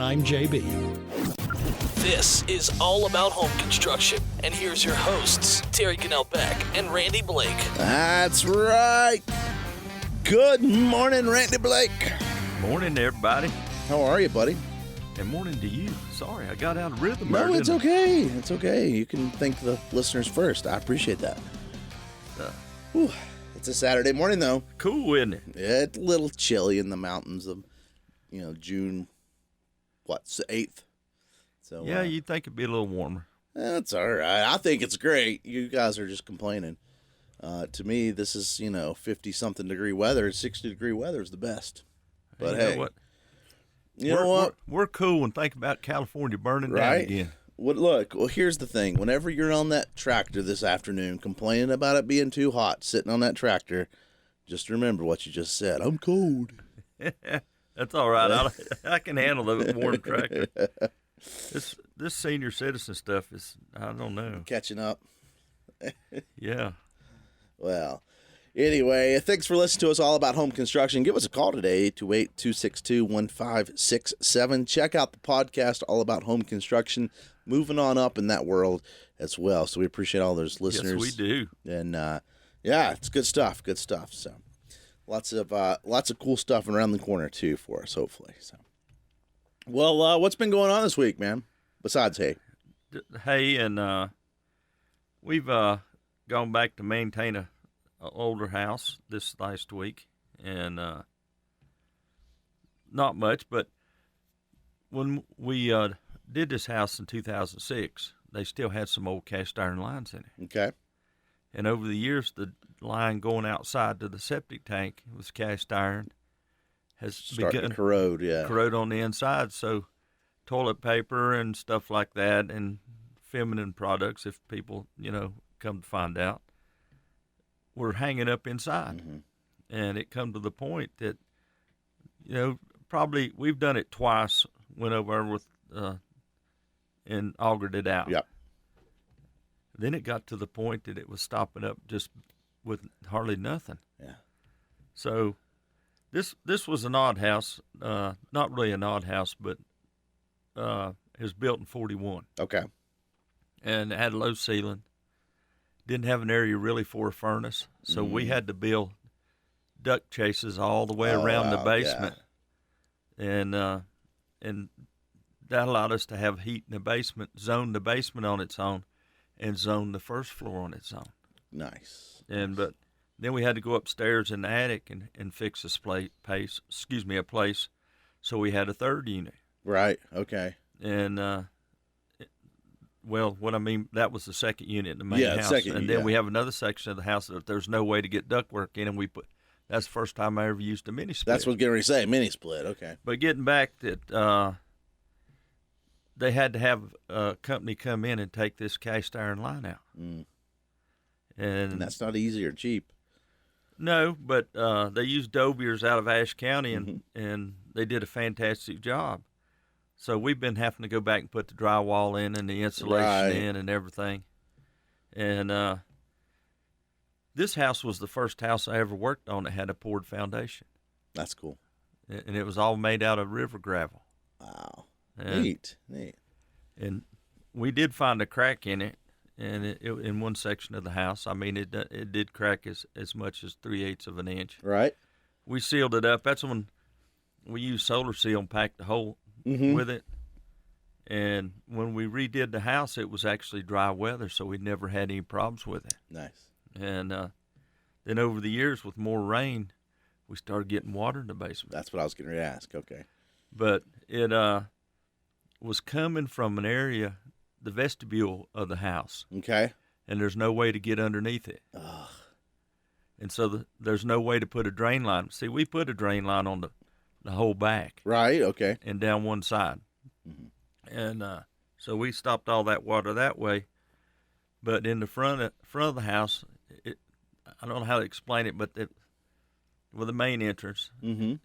I'm JB. This is All About Home Construction, and here's your hosts, Terry Cannell Beck and Randy Blake. That's right. Good morning, Randy Blake. Morning, everybody. How are you, buddy? And morning to you. Sorry, I got out of rhythm. No, it's okay. It's okay. You can thank the listeners first. I appreciate that. Whew. It's a Saturday morning, though. Cool, isn't it? It's a little chilly in the mountains of, June, 8th. So Yeah, you'd think it'd be a little warmer. That's all right. I think it's great. You guys are just complaining. To me, this is, 50-something degree weather. 60-degree weather is the best. But you hey, know what? You know what? We're cool and think about California burning down Right? again. Well, here's the thing. Whenever you're on that tractor this afternoon complaining about it being too hot, sitting on that tractor, just remember what you just said. I'm cold. That's all right. I can handle the warm tractor. This senior citizen stuff is, I don't know. Catching up. Yeah. Well, anyway, thanks for listening to us all about home construction. Give us a call today, 828-262-1567. Check out the podcast, All About Home Construction. Moving on up in that world as well. So we appreciate all those listeners. Yes, we do. And, yeah, it's good stuff. Good stuff. So lots of cool stuff around the corner, too, for us, hopefully. So, well, what's been going on this week, man? Besides hay. Hay, and we've gone back to maintain a older house this last week, and not much, but when we did this house in 2006, they still had some old cast iron lines in it. Okay. And over the years, the line going outside to the septic tank was cast iron has Starting begun to corrode, yeah. corrode on the inside. So toilet paper and stuff like that, and feminine products, if people come to find out, were hanging up inside. Mm-hmm. And it come to the point that probably we've done it twice. Went over with and augured it out. Yep. Then it got to the point that it was stopping up just with hardly nothing. Yeah. So this was an odd house, not really an odd house, but it was built in 41. Okay. And it had a low ceiling. Didn't have an area really for a furnace, so we had to build duct chases all the way around the basement. Yeah. And that allowed us to have heat in the basement, zone the basement on its own, and zone the first floor on its own. Nice. But then we had to go upstairs in the attic and fix a place. So we had a third unit. Right. Okay. And what I mean, that was the second unit in the main house. Second, then we have another section of the house that there's no way to get ductwork in, and that's the first time I ever used a mini split. That's what I was getting ready to say, mini split. Okay. But getting back that they had to have a company come in and take this cast iron line out. Mm. And that's not easy or cheap. No, but they used Dobiers out of Ashe County, and they did a fantastic job. So we've been having to go back and put the drywall in and the insulation in and everything. And this house was the first house I ever worked on that had a poured foundation. That's cool. And it was all made out of river gravel. Wow. And, Neat. And we did find a crack in it, and it in one section of the house. I mean, it did crack as much as 3/8 of an inch. Right. We sealed it up. That's when we used Solar Seal and packed the hole with it. And when we redid the house, it was actually dry weather, so we never had any problems with it. Nice. And then over the years, with more rain, we started getting water in the basement. That's what I was getting ready to ask. Okay. But it was coming from an area, the vestibule of the house. Okay. And there's no way to get underneath it. Ugh. And so there's no way to put a drain line. See, we put a drain line on the whole back. Right, okay. And down one side. Mm-hmm. And so we stopped all that water that way. But in the front of the house, I don't know how to explain it, but with the main entrance, the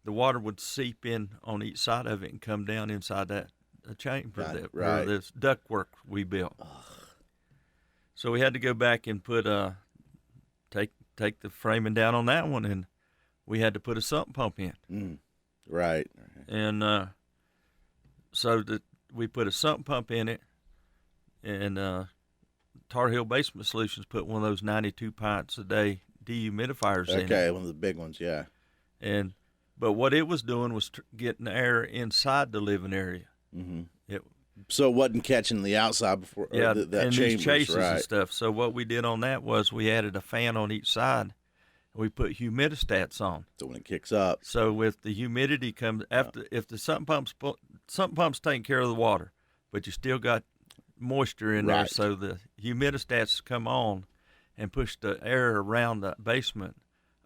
water would seep in on each side of it and come down inside that chamber where this ductwork we built. Ugh. So we had to go back and put take the framing down on that one, and we had to put a sump pump in. Right. And so that we put a sump pump in it, and Tar Heel Basement Solutions put one of those 92 pints a day dehumidifiers in it. Okay, one of the big ones, yeah. But what it was doing was getting the air inside the living area. Mm-hmm. It, So it wasn't catching the outside before, or yeah, that and chambers, these chases right? and stuff. So what we did on that was we added a fan on each side, and we put humidistats on. So when it kicks up, So if the humidity comes after, if the sump pump's taking care of the water, but you still got moisture in there, Right. so the humidistats come on and push the air around the basement,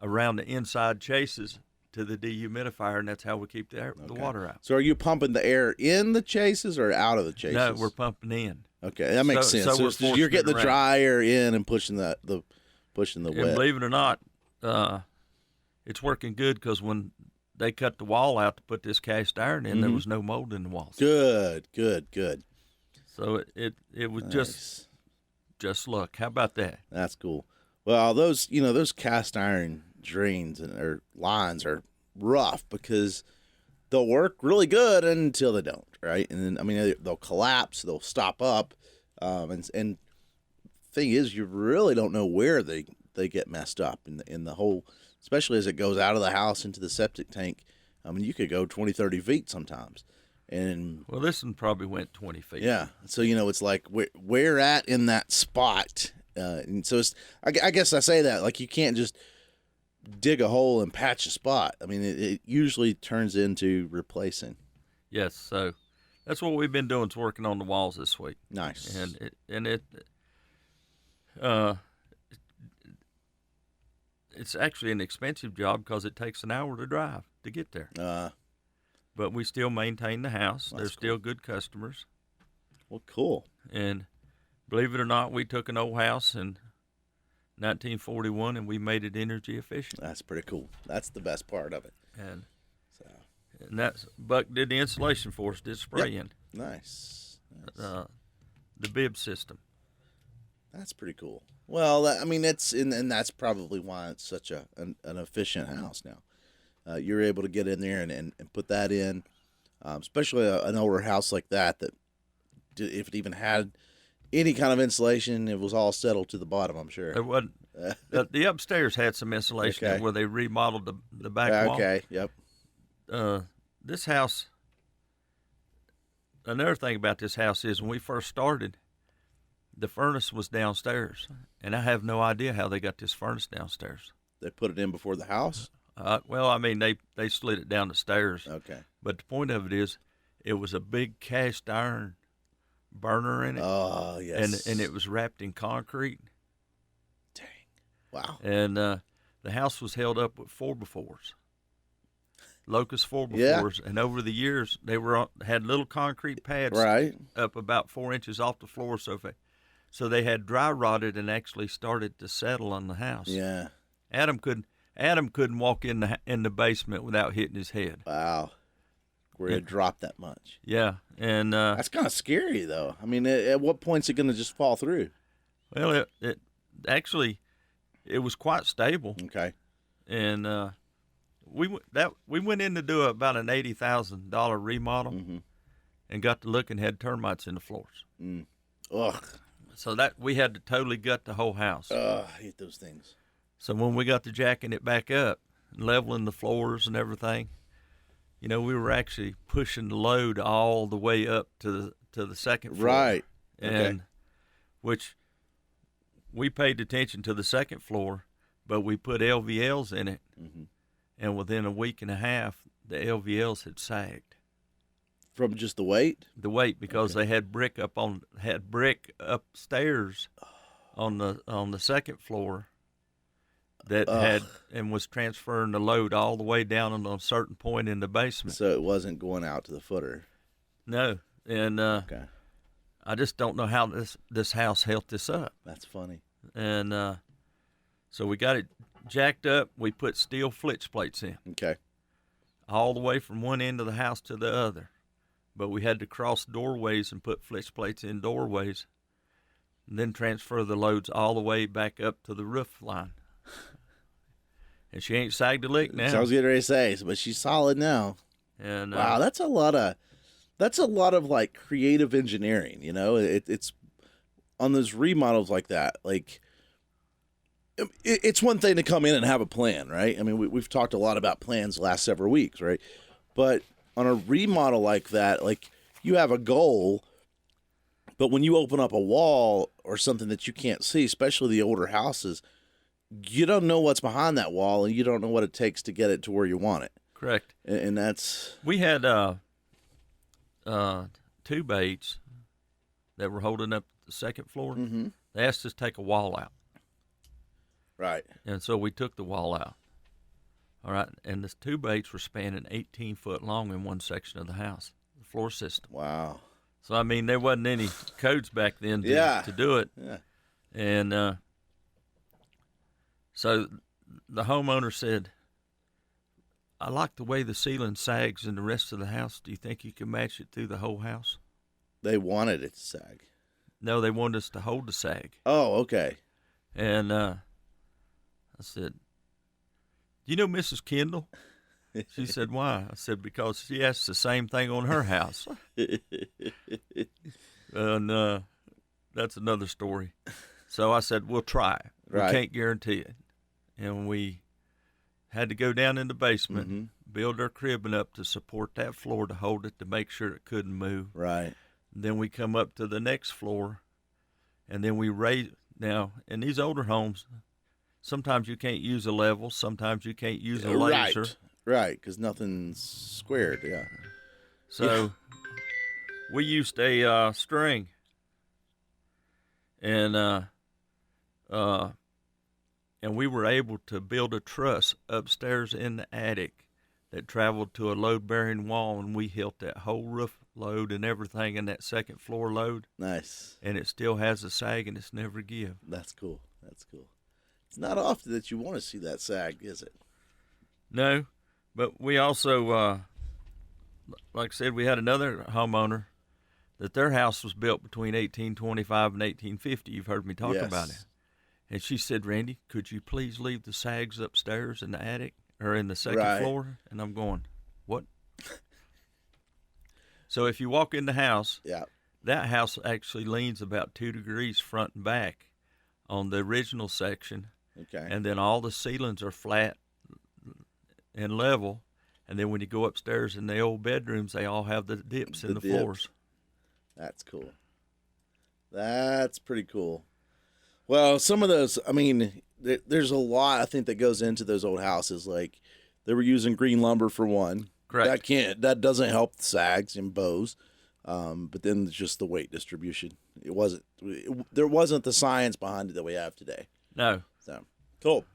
around the inside chases to the dehumidifier, and that's how we keep the Okay. water out. So are you pumping the air in the chases or out of the chases? No, we're pumping in. Okay, that makes So- sense. so we're So you're forcing getting it the around. dry air in and pushing the pushing the And wet. believe it or not, it's working good because when they cut the wall out to put this cast iron in, there Mhm. was no mold in the walls. Good. So it was Nice. just luck. How about that? That's cool. Well, those cast iron drains or lines are rough because they'll work really good until they don't, right? And then I mean they'll collapse, they'll stop up, and thing is you really don't know where they get messed up in the whole, especially as it goes out of the house into the septic tank. I mean you could go 20, 30 feet sometimes, and Well, this one probably went 20 feet. yeah. So, it's like where at in that spot. And so I guess I say that, like, you can't just dig a hole and patch a spot. I mean, it usually turns into replacing. Yes. So that's what we've been doing, is working on the walls this week. Nice. And it's actually an expensive job because it takes an hour to drive to get there. But we still maintain the house. That's They're still good customers. Well, cool. And believe it or not, we took an old house in 1941 and we made it energy efficient. That's pretty cool. That's the best part of it. And So that's Buck did the insulation for us, did spraying, nice. the bib system. That's pretty cool. Well, I mean, and that's probably why it's such an efficient house now. You're able to get in there and put that in, especially an older house like that if it even had any kind of insulation, it was all settled to the bottom, I'm sure. There wasn't. The upstairs had some insulation Okay. where they remodeled the back wall. Okay, yep. This house. Another thing about this house is when we first started, the furnace was downstairs, and I have no idea how they got this furnace downstairs. They put it in before the house? Well, I mean, they slid it down the stairs. Okay. But the point of it is, it was a big cast iron burner in it, Oh, yes. and it was wrapped in concrete. Dang. Wow. And the house was held up with 4x4s, Locust 4x4s, Yeah. and over the years they had little concrete pads Right. up about 4 inches off the floor, so they had dry rotted and actually started to settle on the house. Yeah. Adam couldn't walk in the basement without hitting his head. Wow. Where it dropped that much. Yeah, and That's kind of scary, though. I mean, at what point's it going to just fall through? well, it actually it was quite stable, Okay. and we went in to do about an $80,000 remodel, Mm-hmm. and got to look and had termites in the floors. Ugh. So that we had to totally gut the whole house. I hate those things. So when we got to jacking it back up, and leveling the floors and everything, we were actually pushing the load all the way up to the second floor. Right. And which we paid attention to the second floor, but we put LVLs in it, Mm-hmm. and within a week and a half, the LVLs had sagged. From just the weight? The weight, because they had brick upstairs on the second floor that had and was transferring the load all the way down on a certain point in the basement. So it wasn't going out to the footer. No, and Okay. I just don't know how this house held this up. That's funny. And so we got it jacked up. We put steel flitch plates in Okay. all the way from one end of the house to the other. But we had to cross doorways and put flitch plates in doorways, and then transfer the loads all the way back up to the roof line. And she ain't sagged a lick now. So I was getting ready to say, but she's solid now. And Wow, that's a lot of That's a lot of like creative engineering, you know. It's on those remodels like that. Like, it's one thing to come in and have a plan, right? I mean, we've talked a lot about plans the last several weeks, right? But on a remodel like that, like you have a goal, but when you open up a wall or something that you can't see, especially the older houses, you don't know what's behind that wall, and you don't know what it takes to get it to where you want it. Correct. And that's We had 2 baits that were holding up the second floor. Mhm. They asked us to take a wall out, right. and so we took the wall out. All right, and the 2 baits were spanning 18 foot long in one section of the house, the floor system. Wow. So I mean, there wasn't any codes back then to do it, Yeah. and so the homeowner said, "I like the way the ceiling sags in the rest of the house. Do you think you can match it through the whole house?" They wanted it to sag. No, they wanted us to hold the sag. Oh, okay. And I said, "Do you know Mrs. Kendall?" She said, "Why?" I said, "Because she asked the same thing on her house." And that's another story. So I said, "We'll try. Right. We can't guarantee it." And we had to go down in the basement, Mhm. build our cribbing up to support that floor to hold it to make sure it couldn't move. Right. Then we come up to the next floor, and then we raise. Now, in these older homes, sometimes you can't use a level, sometimes you can't use a laser. Right, because nothing's squared. Yeah. So we used a string, and we were able to build a truss upstairs in the attic that traveled to a load-bearing wall, and we held that whole roof load and everything in that second floor load, Nice. and it still has a sag and it's never give. That's cool. That's cool. It's not often that you want to see that sag, is it? No, but we also, like I said, we had another homeowner that their house was built between 1825 and 1850. You've heard me talk about it. And she said, "Randy, could you please leave the sags upstairs in the attic or in the second floor?" And I'm going, "What?" So if you walk in the house, Yeah. that house actually leans about 2 degrees front and back on the original section. Okay. And then all the ceilings are flat and level. And then when you go upstairs in the old bedrooms, they all have the dips in the dips. floors. That's cool. That's pretty cool. Well, some of those, I mean, there's a lot I think that goes into those old houses. Like they were using green lumber for one. Correct. That doesn't help the sags and bows. But then just the weight distribution. There wasn't the science behind it that we have today. No. So cool.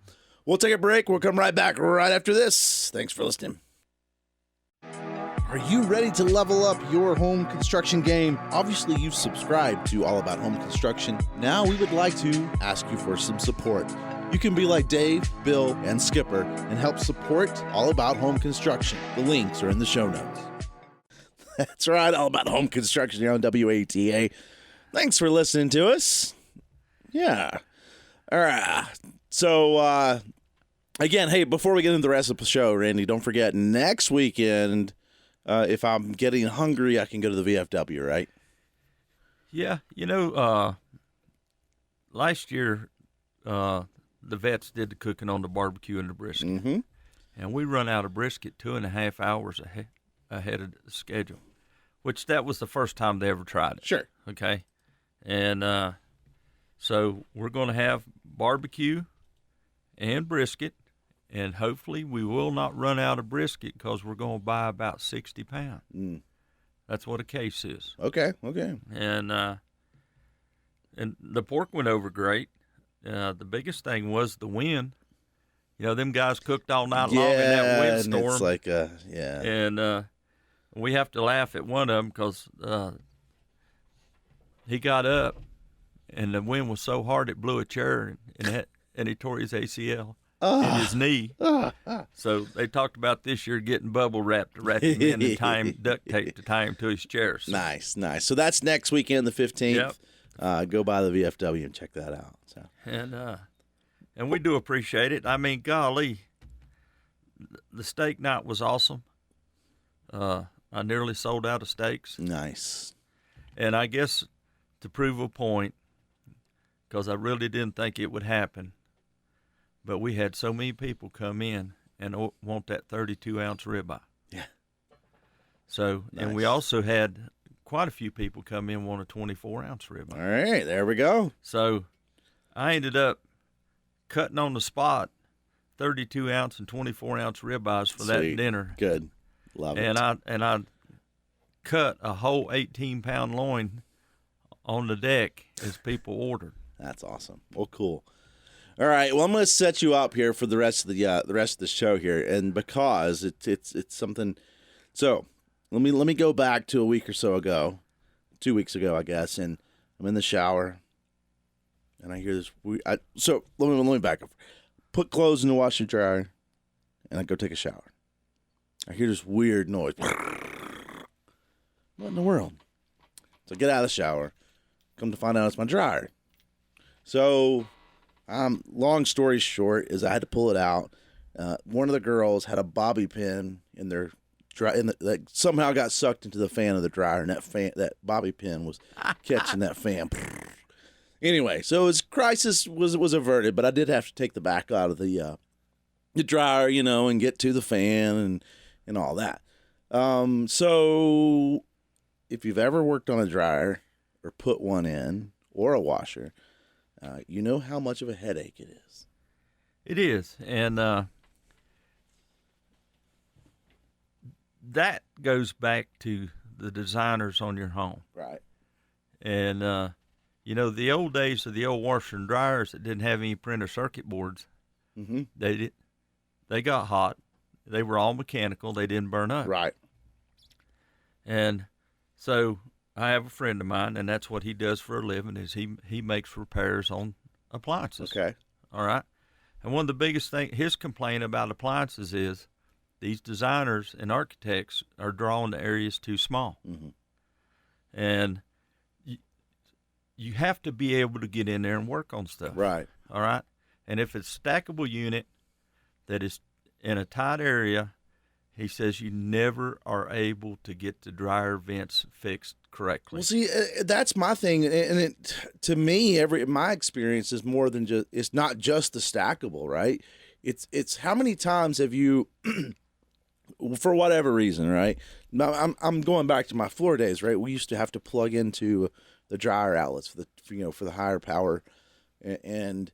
We'll take a break. We'll come right back right after this. Thanks for listening. Are you ready to level up your home construction game? Obviously, you've subscribed to All About Home Construction. Now we would like to ask you for some support. You can be like Dave, Bill, and Skipper and help support All About Home Construction. The links are in the show notes. That's right, All About Home Construction here on WATA. Thanks for listening to us. Yeah. All right. So, again, hey, before we get into the rest of the show, Randy, don't forget, next weekend, if I'm getting hungry, I can go to the VFW, right? Yeah. Last year, the vets did the cooking on the barbecue and the brisket. Mm-hmm. And we run out of brisket 2.5 hours ahead of the schedule, which that was the first time they ever tried it. Sure. Okay. And so we're going to have barbecue and brisket, and hopefully we will not run out of brisket because we're going to buy about 60 pounds. Mm. That's what a case is. Okay. And the pork went over great. The biggest thing was the wind. Them guys cooked all night long in that windstorm. And it's like, And we have to laugh at one of them because he got up, and the wind was so hard it blew a chair, and he tore his ACL in his knee. So they talked about this year getting bubble wrap to wrap him in and duct tape to tie him to his chairs. Nice. So that's next weekend, the 15th. Yep. Go by the VFW and check that out. So. And we do appreciate it. I mean, golly, the steak night was awesome. I nearly sold out of steaks. Nice. And I guess to prove a point, because I really didn't think it would happen, but we had so many people come in and want that 32-ounce ribeye. Yeah. So, and we Nice. also had quite a few people come in want a 24-ounce ribeye. All right, there we go. So I ended up cutting on the spot 32-ounce and 24-ounce ribeyes for that Sweet. dinner. Good. Love it. And I cut a whole 18-pound loin on the deck as people ordered. That's awesome. Well, cool. All right. Well, I'm going to set you up here for the rest of the show here, and because it's something. So let me go back to a week or so ago, 2 weeks ago, I guess, and I'm in the shower, and I hear this. So let me back up. Put clothes in the washer dryer, and I go take a shower. I hear this weird noise. What in the world? So I get out of the shower. Come to find out it's my dryer. So, long story short is I had to pull it out. One of the girls had a bobby pin in their that somehow got sucked into the fan of the dryer, and that bobby pin was catching that fan. Anyway, so his crisis was averted, but I did have to take the back out of the dryer, and get to the fan and all that. So if you've ever worked on a dryer or put one in or a washer, you know how much of a headache it is. It is, and that goes back to the designers on your home. Right. And, the old days of the old washer and dryers that didn't have any printed circuit boards, Mm-hmm. they got hot. They were all mechanical. They didn't burn up. Right. And so I have a friend of mine, and that's what he does for a living is he makes repairs on appliances. Okay. All right. And one of the biggest things, his complaint about appliances is these designers and architects are drawing the areas too small. Mm-hmm. And you have to be able to get in there and work on stuff. Right. All right. And if it's a stackable unit that is in a tight area, he says you never are able to get the dryer vents fixed correctly. Well, see, that's my thing, and to me, my experience is more than just. It's not just the stackable, right? It's how many times have you, for whatever reason, right? Now, I'm going back to my floor days, right? We used to have to plug into the dryer outlets for the higher power, and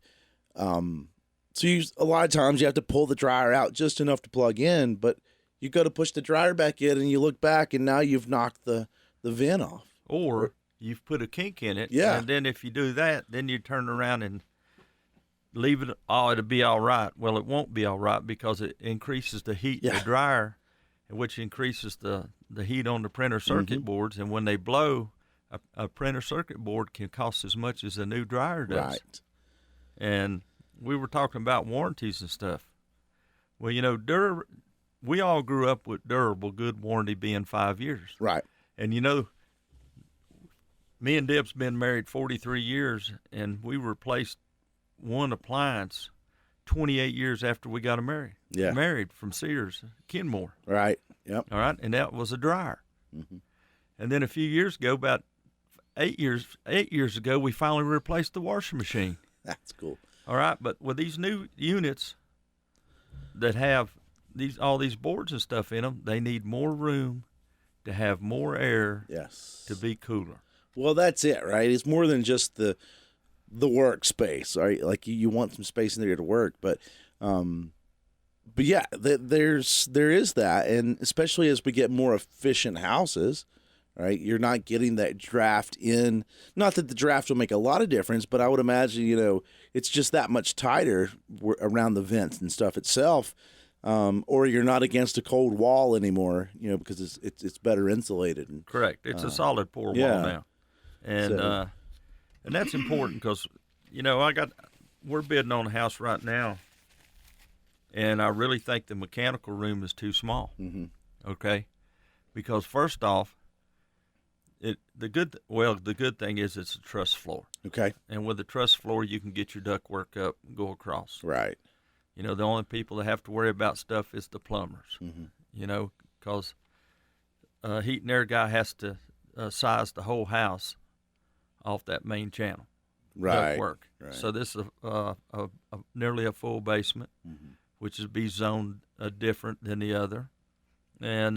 so a lot of times you have to pull the dryer out just enough to plug in, but you go to push the dryer back in, and you look back, and now you've knocked the vent off. Or you've put a kink in it, Yeah. and then if you do that, then you turn around and leave it, it'll be all right. Well, it won't be all right because it increases the heat in Yeah. the dryer, which increases the heat on the printer circuit Mhm. boards. And when they blow, a printer circuit board can cost as much as a new dryer does. Right. And we were talking about warranties and stuff. Well, we all grew up with durable, good warranty being 5 years. Right. And me and Deb's been married 43 years, and we replaced one appliance 28 years after we got married from Sears, Kenmore. Right. Yep. All right, and that was a dryer. Mhm. And then a few years ago, about 8 years ago, we finally replaced the washing machine. That's cool. All right, but with these new units that have all these boards and stuff in them, they need more room to have more air Yes. to be cooler. Well, that's it, right? It's more than just the workspace, right? Like you want some space in there to work, but yeah, there is that, and especially as we get more efficient houses, right? You're not getting that draft in. Not that the draft will make a lot of difference, but I would imagine it's just that much tighter around the vents and stuff itself. Or you're not against a cold wall anymore, because it's better insulated. And, Correct. It's a solid pour yeah. wall now, and and that's important because we're bidding on a house right now, and I really think the mechanical room is too small. Mm-hmm. Okay, because first off, the good thing is it's a truss floor, Okay. and with the truss floor you can get your ductwork up and go across. Right. The only people that have to worry about stuff is the plumbers. Mm-hmm. Because heat and air guy has to size the whole house off that main channel. Right. Ductwork. Right. So this is nearly a full basement, which is be zoned different than the other, and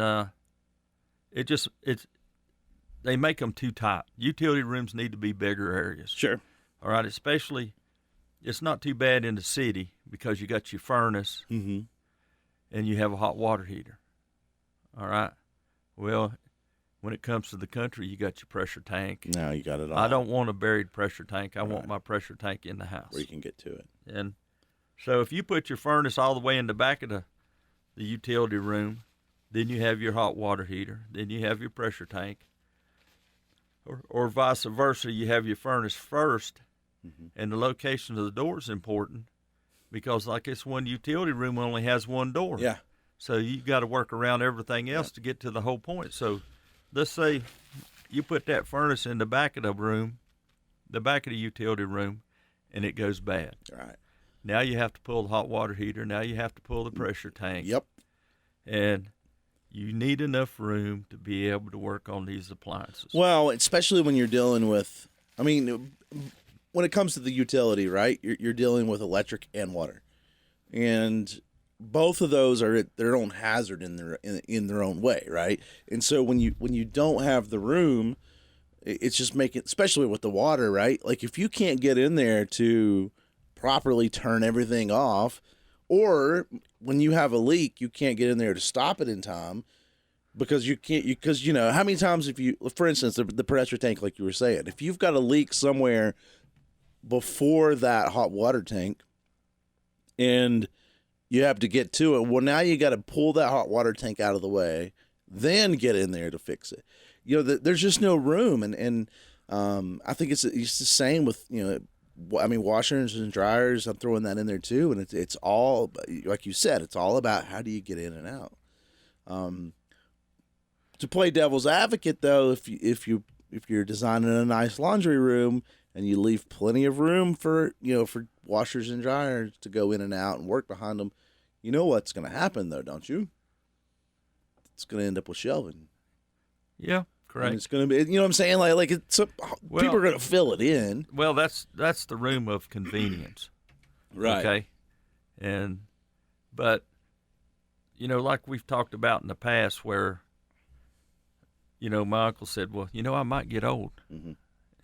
they make them too tight. Utility rooms need to be bigger areas. Sure. All right, especially it's not too bad in the city because you got your furnace and you have a hot water heater. All right. Well, when it comes to the country, you got your pressure tank. Now you got it all. I don't want a buried pressure tank. I want my pressure tank in the house where you can get to it. And so if you put your furnace all the way in the back of the utility room, then you have your hot water heater, then you have your pressure tank, or vice versa, you have your furnace first, and the location of the door is important because, like, this one utility room only has one door. Yeah. So you got to work around everything else to get to the whole point. So let's say you put that furnace in the back of the room, the back of the utility room, and it goes bad. Right. Now you have to pull the hot water heater. Now you have to pull the pressure tank. Yep. And you need enough room to be able to work on these appliances. Well, especially when you're dealing with, I mean, when it comes to the utility, right? You're dealing with electric and water, and both of those are at their own hazard in their own way, right? And so when you don't have the room, it's just making, especially with the water, right? Like if you can't get in there to properly turn everything off, or when you have a leak, you can't get in there to stop it in time because you can't, because you know, how many times if you, for instance, the pressure tank, like you were saying, if you've got a leak somewhere before that hot water tank and you have to get to it, well, now you got to pull that hot water tank out of the way, then get in there to fix it. You know, there's just no room. And I think it's the same with, you know, I mean, washers and dryers, I'm throwing that in there too. And it's all, like you said, it's all about how do you get in and out. To play devil's advocate, though, if you're designing a nice laundry room and you leave plenty of room for, you know, for washers and dryers to go in and out and work behind them, you know what's going to happen, though, don't you? It's going to end up with shelving. Yeah, correct. And it's going to be, you know what I'm saying? Like it's people are going to fill it in. Well, that's the room of convenience. Right. Okay. But, you know, like we've talked about in the past where, you know, my uncle said, well, you know, I might get old and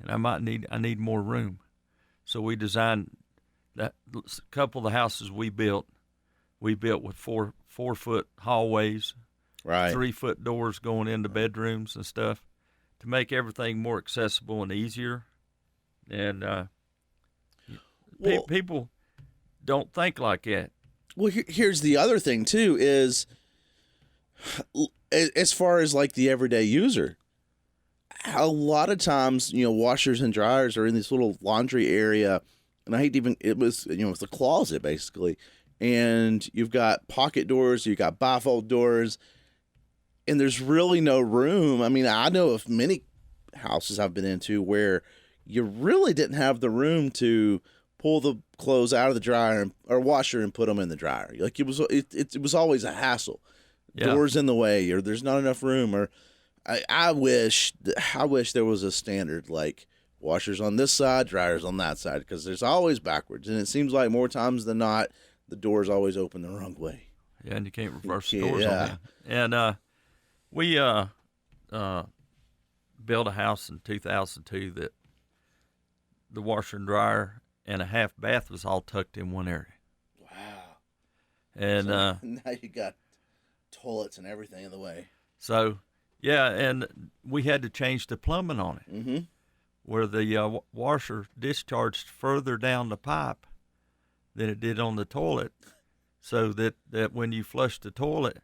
I need more room. So we designed that couple of the houses we built with 4-foot hallways, Right. 3-foot doors going into bedrooms and stuff to make everything more accessible and easier. And people don't think like that. Well, here's the other thing too is, as far as like the everyday user, a lot of times, you know, washers and dryers are in this little laundry area, and it was a closet basically, and you've got pocket doors, you've got bifold doors, and there's really no room. I mean, I know of many houses I've been into where you really didn't have the room to pull the clothes out of the dryer or washer and put them in the dryer. Like it was always a hassle. Yeah. Doors in the way, or there's not enough room, or I wish there was a standard like washers on this side, dryers on that side, because there's always backwards, and it seems like more times than not the doors always open the wrong way. Yeah, and you can't reverse the doors on that. And we built a house in 2002 that the washer and dryer and a half bath was all tucked in one area. Wow. And now you got toilets and everything in the way. So, yeah, and we had to change the plumbing on it, where the washer discharged further down the pipe than it did on the toilet, so that when you flush the toilet,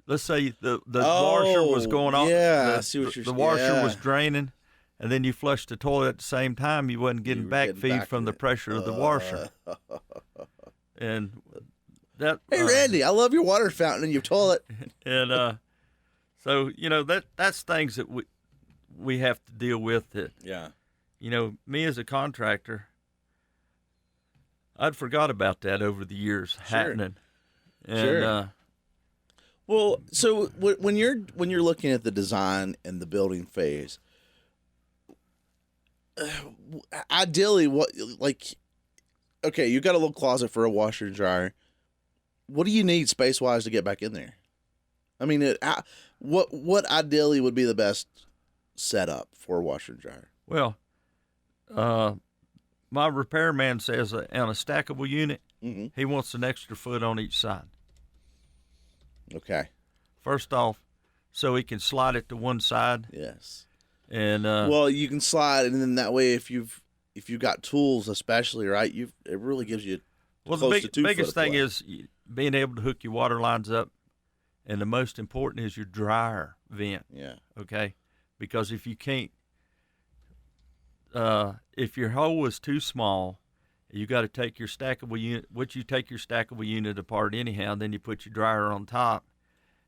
let's say the washer was going off, yeah, I see what you're the washer yeah. was draining, and then you flushed the toilet at the same time, you wasn't getting back feed from the pressure of the washer. And that. Hey, Randy, I love your water fountain in your toilet. And so, you know, that's things that we have to deal with. That, yeah. You know, me as a contractor, I'd forgot about that over the years happening. And sure. Well, so when you're looking at the design and the building phase, ideally, what like, okay, you got a little closet for a washer and dryer. What do you need space wise to get back in there? I mean, what ideally would be the best setup for a washer and dryer? Well, my repairman says that on a stackable unit, Mm-hmm. he wants an extra foot on each side. Okay. First off, so he can slide it to one side, Yes. and Well, you can slide, and then that way, if you've got tools, especially, right, it really gives you well, close the to 2 foot biggest of thing play. is being able to hook your water lines up, and the most important is your dryer vent. Yeah. Okay, because if you can't, if your hole is too small, you got to take your stackable unit. Which you take your stackable unit apart anyhow, then you put your dryer on top,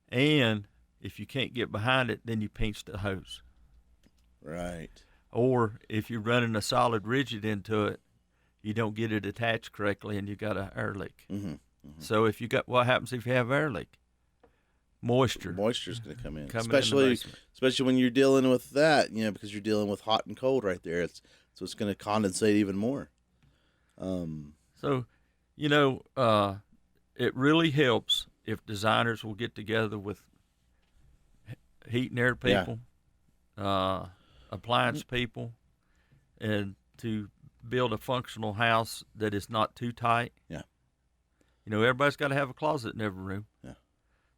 and if you can't get behind it, then you pinch the hose. Right. Or if you're running a solid rigid into it, you don't get it attached correctly, and you got an air leak. Mm-hmm. So if you got, what happens if you have air leak? Moisture. Moisture's going to come in, in the especially basement. when you're dealing with that, because you're dealing with hot and cold right there. So it's going to condensate even more. So, it really helps if designers will get together with heat and air people, appliance people, and to build a functional house that is not too tight. Yeah. Everybody's got to have a closet in every room. Yeah.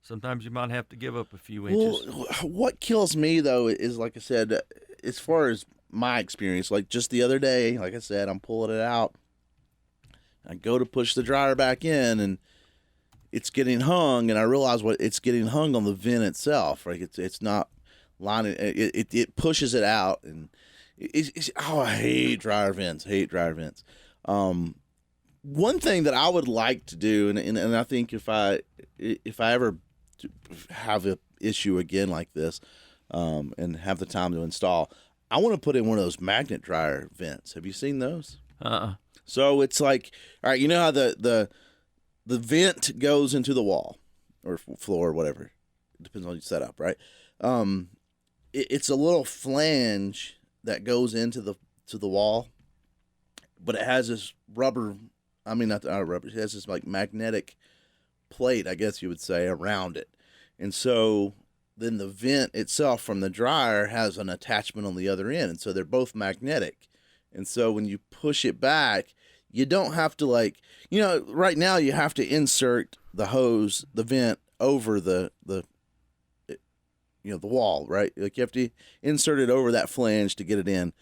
Sometimes you might have to give up a few inches. Well, what kills me though is, like I said, as far as my experience, like just the other day, like I said, I'm pulling it out. I go to push the dryer back in, and it's getting hung, and I realize what it's getting hung on the vent itself. Like it's not lining. It pushes it out, and I hate dryer vents. One thing that I would like to do, and I think if I ever have an issue again like this, and have the time to install, I want to put in one of those magnet dryer vents. Have you seen those? So it's like, all right, you know how the vent goes into the wall or floor or whatever. It depends on your setup, right? It's a little flange that goes into the wall, but it has this rubber. I mean, not rubber. It has this like magnetic plate, I guess you would say, around it, and so then the vent itself from the dryer has an attachment on the other end, and so they're both magnetic. And so when you push it back, you don't have to right now you have to insert the hose, the vent over the wall, right? Like you have to insert it over that flange to get it in,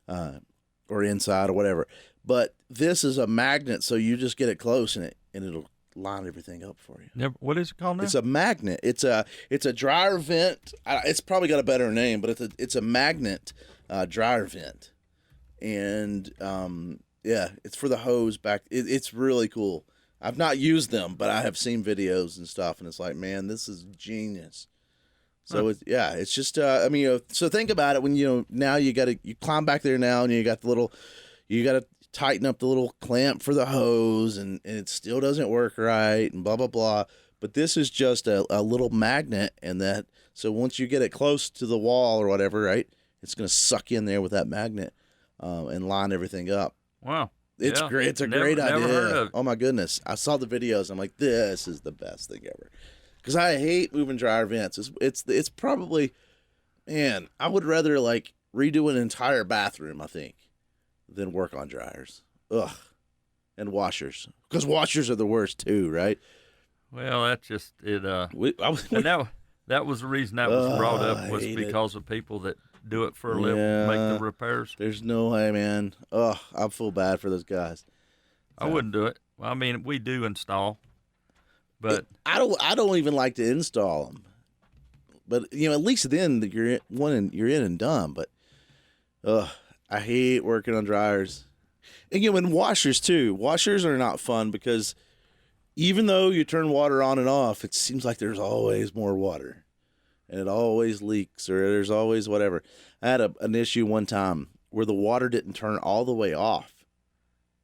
or inside or whatever. But this is a magnet, so you just get it close and it'll line everything up for you. What is it called now? It's a magnet. It's a dryer vent. It's probably got a better name, but it's a magnet dryer vent. And it's for the hose back. It's really cool. I've not used them, but I have seen videos and stuff, and it's like, man, this is genius. So it's just so think about it when now you climb back there now, and you got to tighten up the little clamp for the hose, and it still doesn't work right, and blah blah blah. But this is just a little magnet, and so once you get it close to the wall or whatever, right, it's going to suck in there with that magnet. And line everything up. Wow. It's great. It's a great idea. Oh my goodness. I saw the videos. I'm like, this is the best thing ever. Because I hate moving dryer vents. It's probably, man, I would rather like redo an entire bathroom, I think, than work on dryers. Ugh. And washers. Because washers are the worst too, right? Well, that's just it. And that was the reason that was brought up, was because of people that do it for a living, make the repairs. There's no way, man. Oh, I feel bad for those guys. I wouldn't do it. Well, I mean, we do install, but I don't even like to install them. But at least then you're in and done. But I hate working on dryers. And and washers too. Washers are not fun because even though you turn water on and off, it seems like there's always more water. And it always leaks, or there's always whatever. I had an issue one time where the water didn't turn all the way off.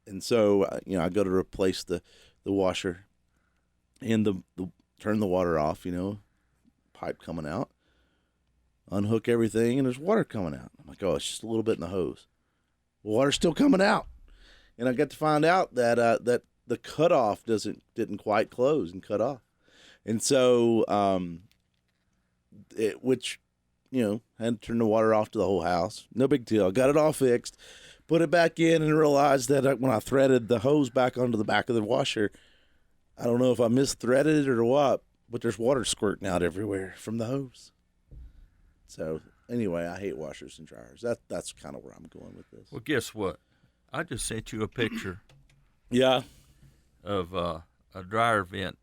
And so, I go to replace the washer and the turn the water off, pipe coming out. Unhook everything, and there's water coming out. I'm like, oh, it's just a little bit in the hose. Water's still coming out, and I got to find out that that the cutoff didn't quite close and cut off, and so which had to turn the water off to the whole house. No big deal. Got it all fixed, put it back in, and realized that when I threaded the hose back onto the back of the washer, I don't know if I misthreaded it or what, but there's water squirting out everywhere from the hose. So anyway, I hate washers and dryers. That's kind of where I'm going with this. Well, guess what? I just sent you a picture Yeah. of a dryer vent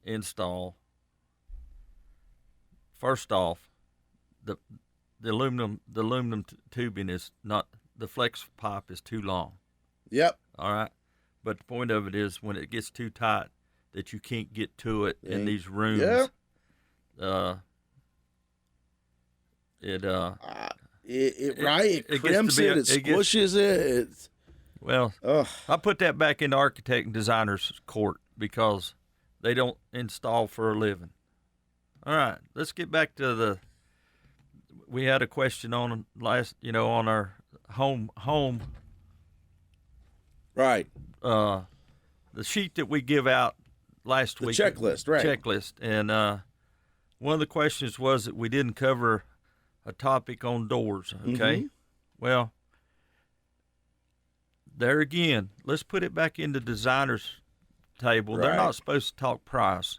install. First off, the aluminum tubing is not, the flex pipe is too long. Yep. All right, but the point of it is when it gets too tight that you can't get to it in these rooms. Yep. It crimps it, it squishes it. Well, I put that back into architect and designer's court because they don't install for a living. All right, let's get back to we had a question on on our home, right. The sheet that we give out last week. Checklist, right. Checklist. And one of the questions was that we didn't cover a topic on doors, okay? Mm-hmm. Well, there again, let's put it back into designer's table. Right. They're not supposed to talk price,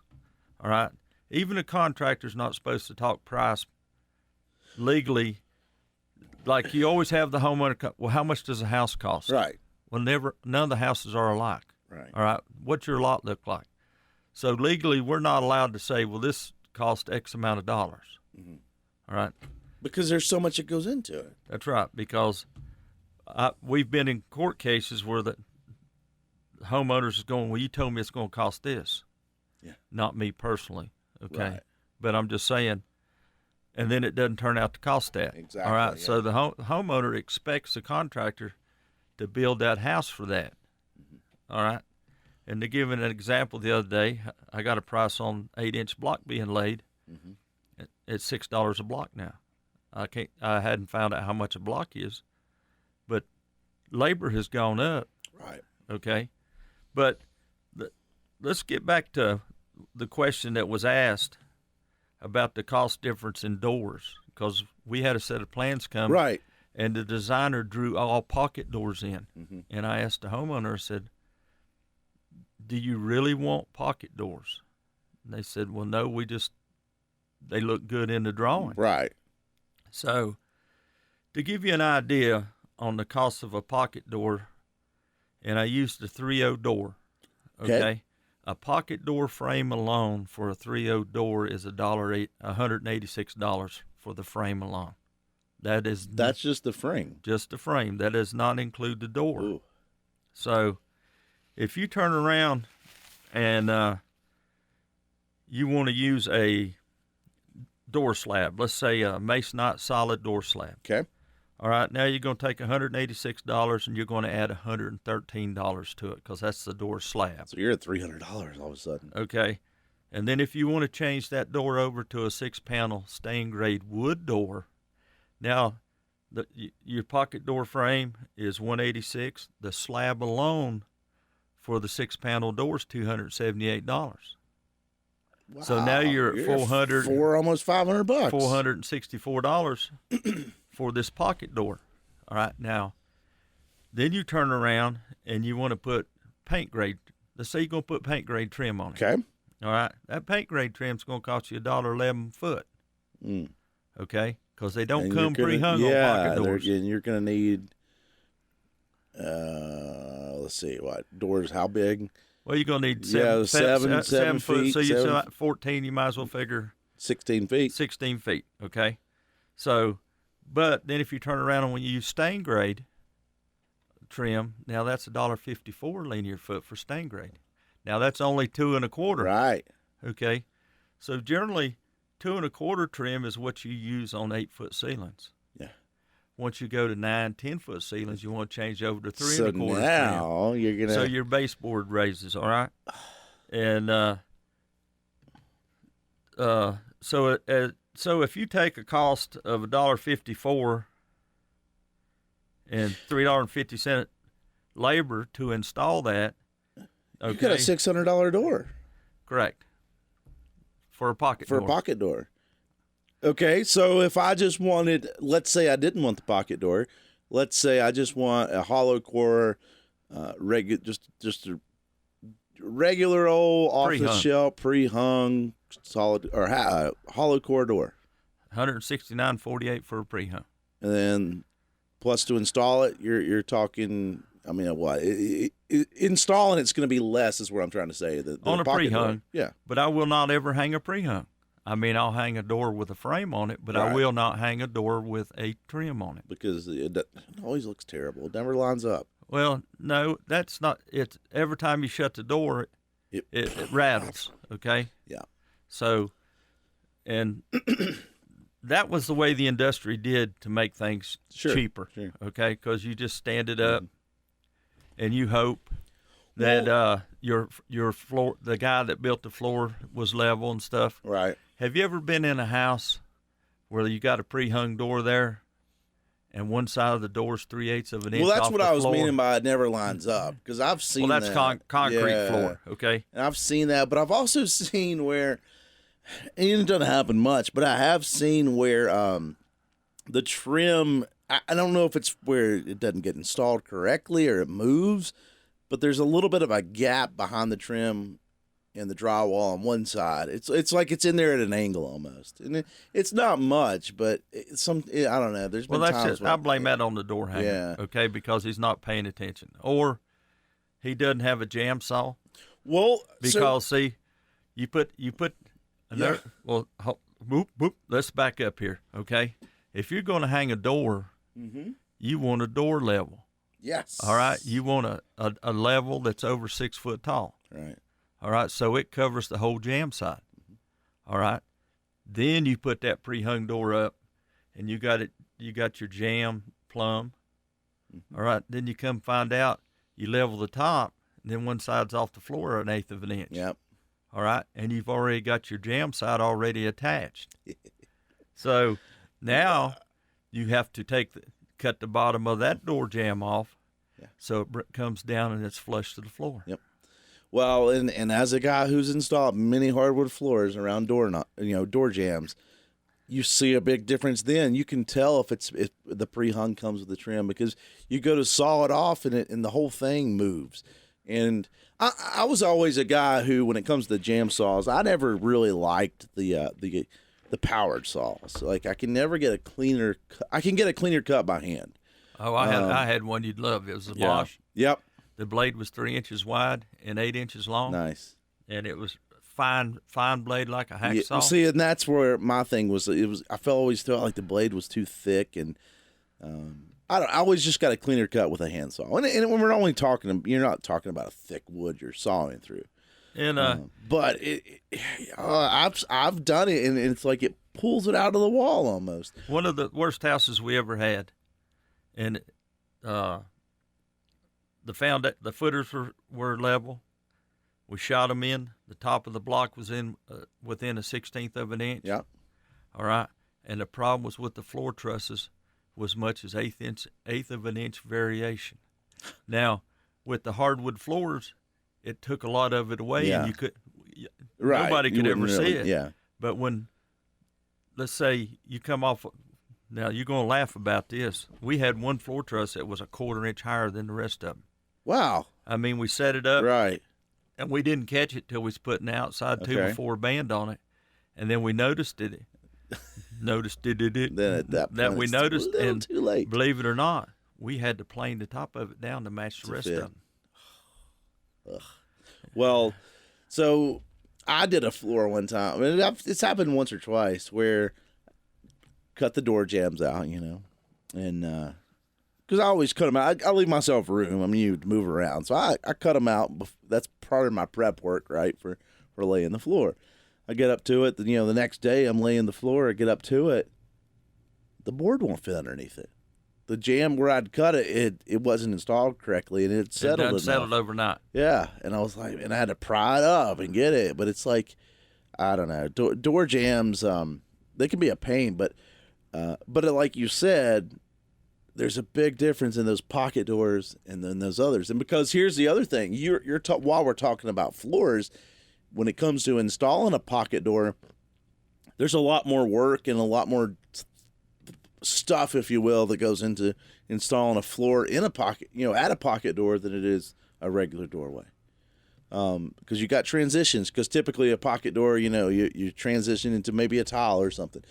all right? Even a contractor's not supposed to talk price legally. Like you always have the homeowner, well, how much does a house cost? Right. Well, none of the houses are alike. Right. All right. What's your lot look like? So legally, we're not allowed to say, well, this cost X amount of dollars. Mm-hmm. All right. Because there's so much that goes into it. That's right. Because we've been in court cases where the homeowners is going, well, you told me it's going to cost this. Yeah. Not me personally. Okay. Right. But I'm just saying, and then it doesn't turn out to cost that. Exactly. All right. Yeah. So the homeowner expects the contractor to build that house for that. Mm-hmm. All right. And to give an example, the other day, I got a price on 8-inch block being laid. Mm-hmm. It's $6 a block now. I hadn't found out how much a block is, but labor has gone up. Right. Okay. But let's get back to the question that was asked about the cost difference in doors, because we had a set of plans come. Right. And the designer drew all pocket doors in. Mm-hmm. And I asked the homeowner, I said, do you really want pocket doors? And they said, well, no, they look good in the drawing. Right. So to give you an idea on the cost of a pocket door, and I used the 3.0 door, okay? A pocket door frame alone for a 3.0 door is $186 for the frame alone. That's just the frame. Just the frame. That does not include the door. Ooh. So if you turn around and you want to use a door slab, let's say a Masonite solid door slab. Okay. All right, now you're going to take $186 and you're going to add $113 to it because that's the door slab. So you're at $300 all of a sudden. Okay. And then if you want to change that door over to a 6-panel stained grade wood door, now your pocket door frame is $186. The slab alone for the 6-panel door is $278. Wow. So now you're at almost $500. $464 for this pocket door. All right, now, then you turn around and you want to put paint grade. Let's say you're going to put paint grade trim on it. Okay. All right, that paint grade trim's going to cost you $1.11 foot. Mm. Okay, because they don't And come pre-hung on pocket doors. And you're going to need, let's see, what doors? How big? Well, you're going to need 7 foot. feet. So you're at 14. You might as well figure 16 feet. 16 feet. Okay, so. But then if you turn around and when you use stain grade trim, now that's $1.54 linear foot for stain grade. Now that's only 2 1/4. Right. Okay. So generally 2 1/4 trim is what you use on 8-foot ceilings. Yeah. Once you go to 9, 10-foot ceilings, you want to change over to 3 So 1/4 now trim. you're gonna. So your baseboard raises, all right? And so if you take a cost of $1.54 and $3.50 labor to install that, okay, You got a $600 door correct, for a pocket for door. a pocket door. Okay, so if I just wanted, let's say I didn't want the pocket door, let's say I just want a hollow core, just a regular old off the Pre-hung. shelf pre-hung solid or hollow core door, $169.48 for a pre-hung. and then plus to install it, you're talking. I mean, what installing it's going to be less is what I'm trying to say. The On a pocket door. pre-hung. Yeah. But I will not ever hang a pre-hung. I mean, I'll hang a door with a frame on it, but I Right. will not hang a door with a trim on it. Because it always looks terrible. It never lines up. Well, no, that's not. It's every time you shut the door, it rattles. Okay. Yeah. So, and that was the way the industry did to make things Sure, cheaper. sure. Okay, because you just stand it up, and you hope that your floor, the guy that built the floor, was level and stuff. Right. Have you ever been in a house where you got a pre-hung door there, and one side of the door is 3/8 of an inch Well, that's off what the I was floor? mean by it never lines up. Because I've seen Well, that's that. concrete Yeah. floor. Okay. And I've seen that, but I've also seen where, and it doesn't happen much, but I have seen where the trim, I don't know if it's where it doesn't get installed correctly or it moves, but there's a little bit of a gap behind the trim and the drywall on one side. It's like it's in there at an angle almost. And it's not much, but I don't know. There's been Well, that's times it. I blame that on the door hanger. Yeah. Okay, because he's not paying attention, or he doesn't have a jam saw. Well, Because see, you put another. Yeah. Well, boop boop. Let's back up here. Okay, if you're going to hang a door, you want a door level. yes. All right, you want a level that's over 6 foot tall. Right. All right, so it covers the whole jam side. All right, then you put that pre-hung door up, and you got it. You got your jam plumb. All right, then you come find out you level the top, and then one side's off the floor 1/8 of an inch. Yep. All right, and you've already got your jam side already attached. So now you have to cut the bottom of that door jam off, so it comes down and it's flush to the floor. Yep. Well, and as a guy who's installed many hardwood floors around door jams, you see a big difference. Then you can tell if the pre-hung comes with the trim because you go to saw it off and the whole thing moves. And I was always a guy who, when it comes to jam saws, I never really liked the powered saws. Like I can never get a cleaner. I can get a cleaner cut by hand. Oh, I had one you'd love. It was a Bosch. Yep. The blade was 3 inches wide and 8 inches long, Nice. and it was fine blade like a hacksaw. Yeah, see, and that's where my thing was. I always felt like the blade was too thick, and I always just got a cleaner cut with a handsaw. And when we're only talking, you're not talking about a thick wood you're sawing through. And But I've done it, and it's like it pulls it out of the wall almost. one of the worst houses we ever had, and the footers were level. We shot them in. The top of the block was within a 1/16 of an inch. Yeah. All right. And the problem was with the floor trusses was much as eighth of an inch variation. Now, with the hardwood floors, it took a lot of it away, Yeah. and you could Right. nobody You could ever wouldn't see really- it. Yeah. But when, let's say you come off, now you're going to laugh about this. We had one floor truss that was a 1/4 inch higher than the rest of them. Wow. I mean, we set it up, Right. and we didn't catch it till we was putting the outside Okay. 2x4 band on it, and then we noticed it. Then at that point, we it's noticed, a little and too late. believe it or not, we had to plane the top of it down to match the To rest fit. of them. Well, so I did a floor one time. I mean, it's happened once or twice where cut the door jambs out, and because I always cut them out. I leave myself room. I mean, you move around, so I cut them out. That's part of my prep work, right, for laying the floor. I get up to it. The next day I'm laying the floor. I get up to it. The board won't fit underneath it. The jam where I'd cut it wasn't installed correctly, and it settled. It done enough. settled overnight. Yeah, and I was like, and I had to pry it up and get it, but it's like, I don't know. Door jams, they can be a pain, but like you said, there's a big difference in those pocket doors and then those others. And because here's the other thing, while we're talking about floors, when it comes to installing a pocket door, there's a lot more work and a lot more stuff, if you will, that goes into installing a floor in a pocket, at a pocket door than it is a regular doorway. Because you got transitions. Because typically a pocket door, you transition into maybe a tile or something.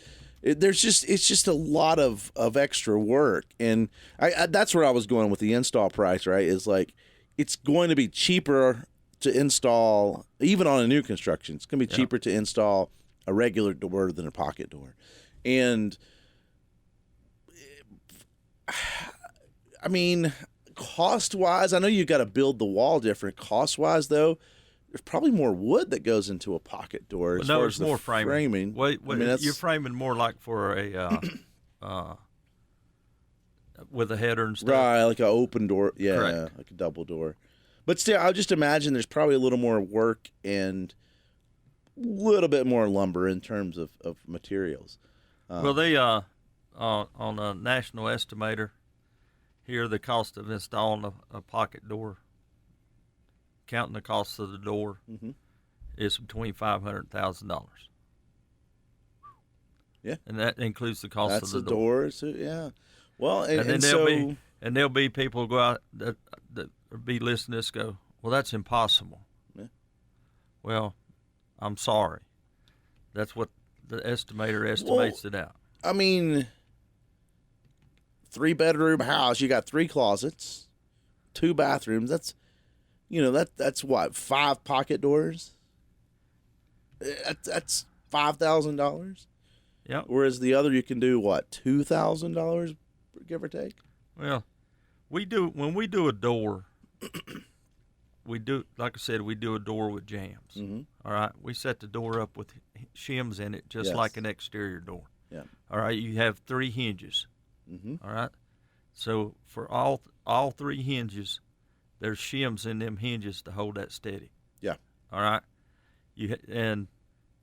It's just a lot of extra work, and I that's where I was going with the install price. Right, is like it's going to be cheaper to install even on a new construction. It's going to be cheaper to install a regular door than a pocket door, and I mean, cost wise, I know you got to build the wall different. Cost wise, though, there's probably more wood that goes into a pocket door. But no, it's more framing. Wait, I mean, you're framing more like for a with a header and stuff, right? Like an open door, yeah, correct. Like a double door. But still, I'll just imagine there's probably a little more work and a little bit more lumber in terms of materials. Well, they on a national estimator here, the cost of installing a pocket door, counting the cost of the door, is between $500,000 and $1,000. Yeah, and that includes the cost of the door. So, yeah. Well, and there'll be people go out that be listening to this go, well, that's impossible. Yeah. Well, I'm sorry. That's what the estimator estimates it out. I mean, 3-bedroom house, you got 3 closets, 2 bathrooms. That's, that's what, 5 pocket doors? That's $5,000. Yeah. Whereas the other you can do what, $2,000, give or take. Well, when we do a door, we do, like I said, we do a door with jams. Mm-hmm. All right, we set the door up with shims in it, just like an exterior door. Yeah. All right, you have 3 hinges. Mm-hmm. All right, so for all 3 hinges, there's shims in them hinges to hold that steady. Yeah. All right, and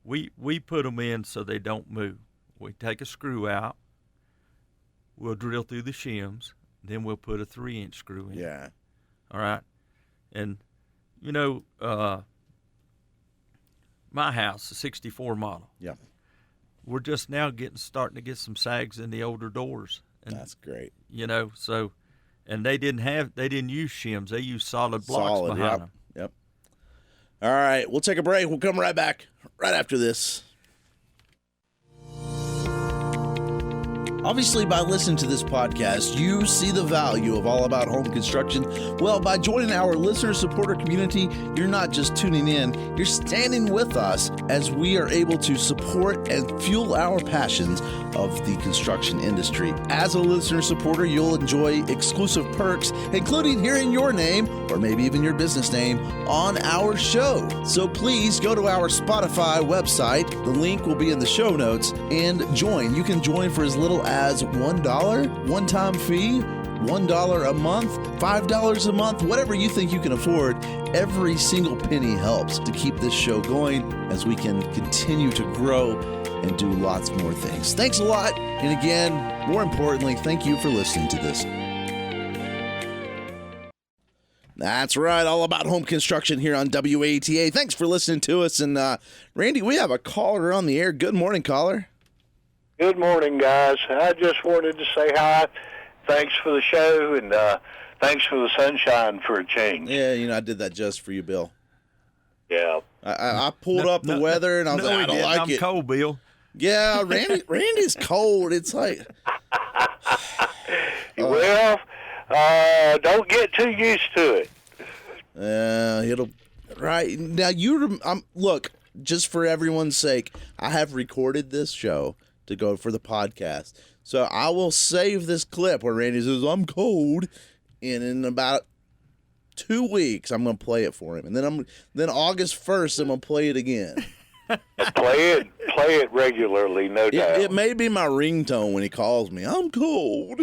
we put them in so they don't move. We take a screw out. We'll drill through the shims. Then we'll put a 3-inch screw in. Yeah. All right, and my house, a '64 model. Yeah. We're just now starting to get some sags in the older doors. And, that's great. So, and they didn't use shims. They used solid blocks behind them. Yep. All right, we'll take a break. We'll come right back right after this. Obviously, by listening to this podcast, you see the value of All About Home Construction. Well, by joining our listener supporter community, you're not just tuning in, you're standing with us as we are able to support and fuel our passions of the construction industry. As a listener supporter, you'll enjoy exclusive perks, including hearing your name, or maybe even your business name, on our show. So please go to our Spotify website. The link will be in the show notes, and join. You can join for as little as $1 one-time fee, $1 a month, $5 a month, whatever you think you can afford. Every single penny helps to keep this show going as we can continue to grow and do lots more things. Thanks a lot. And again, more importantly, thank you for listening to this. That's right. All About Home Construction here on WATA. Thanks for listening to us. And Randy, we have a caller on the air. Good morning, caller. Good morning, guys. I just wanted to say hi. Thanks for the show, and thanks for the sunshine for a change. Yeah, I did that just for you, Bill. Yeah. I pulled up the weather, and I was like, I don't like it. I'm cold, Bill. Yeah, Randy's cold. It's like... Well, don't get too used to it. It'll... Right. Now, look, just for everyone's sake, I have recorded this show to go for the podcast. So I will save this clip where Randy says, I'm cold. And in about 2 weeks, I'm going to play it for him. And then August 1st, I'm going to play it again. Play it regularly, no doubt. It may be my ringtone when he calls me. I'm cold.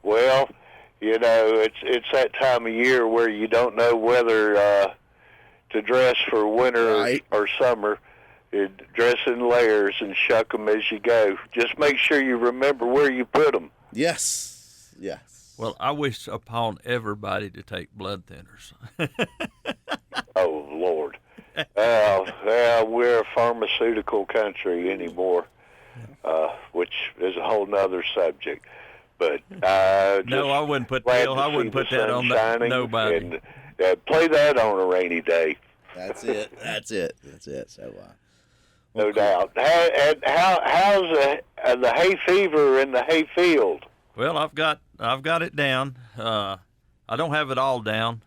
Well, it's that time of year where you don't know whether to dress for winter Right. or summer. You dress in layers and shuck them as you go. Just make sure you remember where you put them. Yes. Yes. Well, I wish upon everybody to take blood thinners. Oh, Lord. We're a pharmaceutical country anymore, which is a whole nother subject. But No, I wouldn't put glad Bill, to I see wouldn't the put that sun on shining, nobody. And play that on a rainy day, That's it. That's it. That's it. So, no doubt. How's the hay fever in the hay field? Well, I've got it down. I don't have it all down.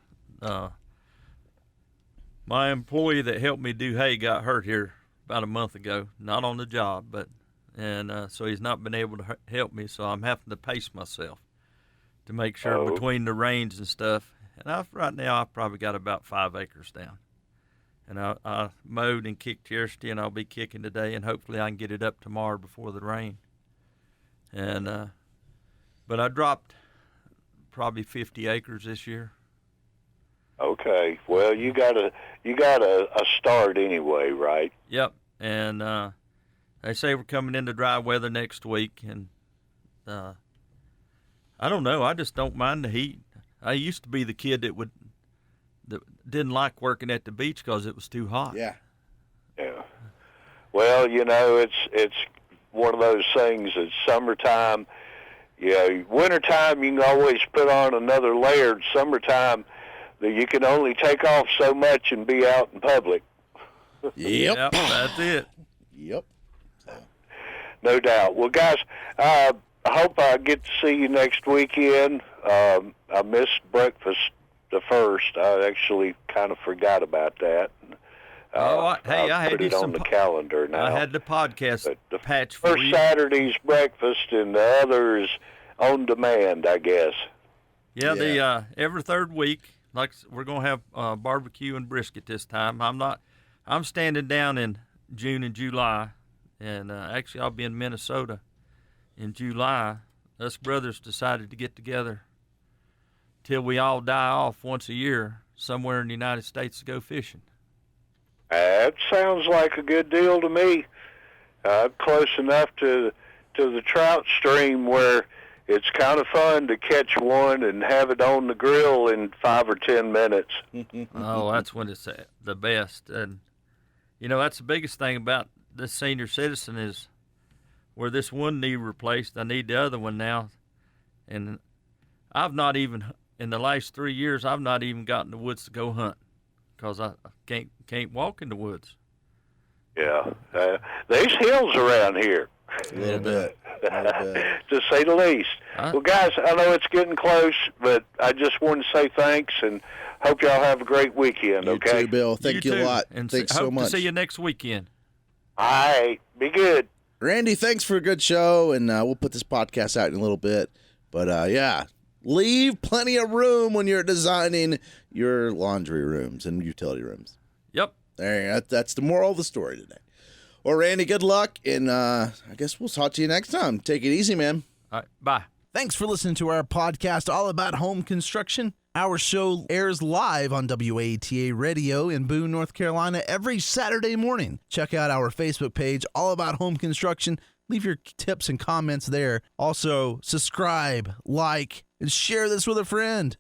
My employee that helped me do hay got hurt here about a month ago, not on the job, but so he's not been able to help me. So I'm having to pace myself to make sure between the rains and stuff. And right now I've probably got about 5 acres down. And I mowed and kicked yesterday, and I'll be kicking today, and hopefully I can get it up tomorrow before the rain. And but I dropped probably 50 acres this year. Okay. Well, you got a start anyway, right? Yep. And they say we're coming into dry weather next week, and I don't know. I just don't mind the heat. I used to be the kid that didn't like working at the beach because it was too hot. yeah. Yeah. Well, it's one of those things. It's summertime. Wintertime you can always put on another layer. Summertime, that you can only take off so much and be out in public. Yep. Yep, that's it. Yep. No doubt. Well, guys, I hope I get to see you next weekend. I missed breakfast the first. I actually kind of forgot about that. I had put it on the calendar now. I had the podcast But the patch for First you. Saturday's breakfast, and the other is on demand, I guess. Yeah, Yeah. every third week, like we're gonna have barbecue and brisket this time. I'm standing down in June and July, and actually I'll be in Minnesota in July. Us brothers decided to get together till we all die off once a year somewhere in the United States to go fishing. That sounds like a good deal to me. Close enough to the trout stream where it's kind of fun to catch one and have it on the grill in 5 or 10 minutes. Oh, that's when it's the best. And, that's the biggest thing about this senior citizen is where this one knee replaced, I need the other one now. And I've not even, in the last 3 years, I've not even gotten in the woods to go hunt because I can't walk in the woods. Yeah. There's hills around here. A little bit. To say the least. Huh? Well, guys, I know it's getting close, but I just want to say thanks and hope y'all have a great weekend, You okay? too, Bill. Thank you a too. lot. And Thanks hope so much. to see you next weekend. All right. Be good. Randy, thanks for a good show, and we'll put this podcast out in a little bit. But, yeah, leave plenty of room when you're designing your laundry rooms and utility rooms. Yep. That's the moral of the story today. Well, Randy, good luck, and I guess we'll talk to you next time. Take it easy, man. All right. Bye. Thanks for listening to our podcast all about home construction. Our show airs live on WATA Radio in Boone, North Carolina every Saturday morning. Check out our Facebook page, All About Home Construction. Leave your tips and comments there. Also, subscribe, like, and share this with a friend.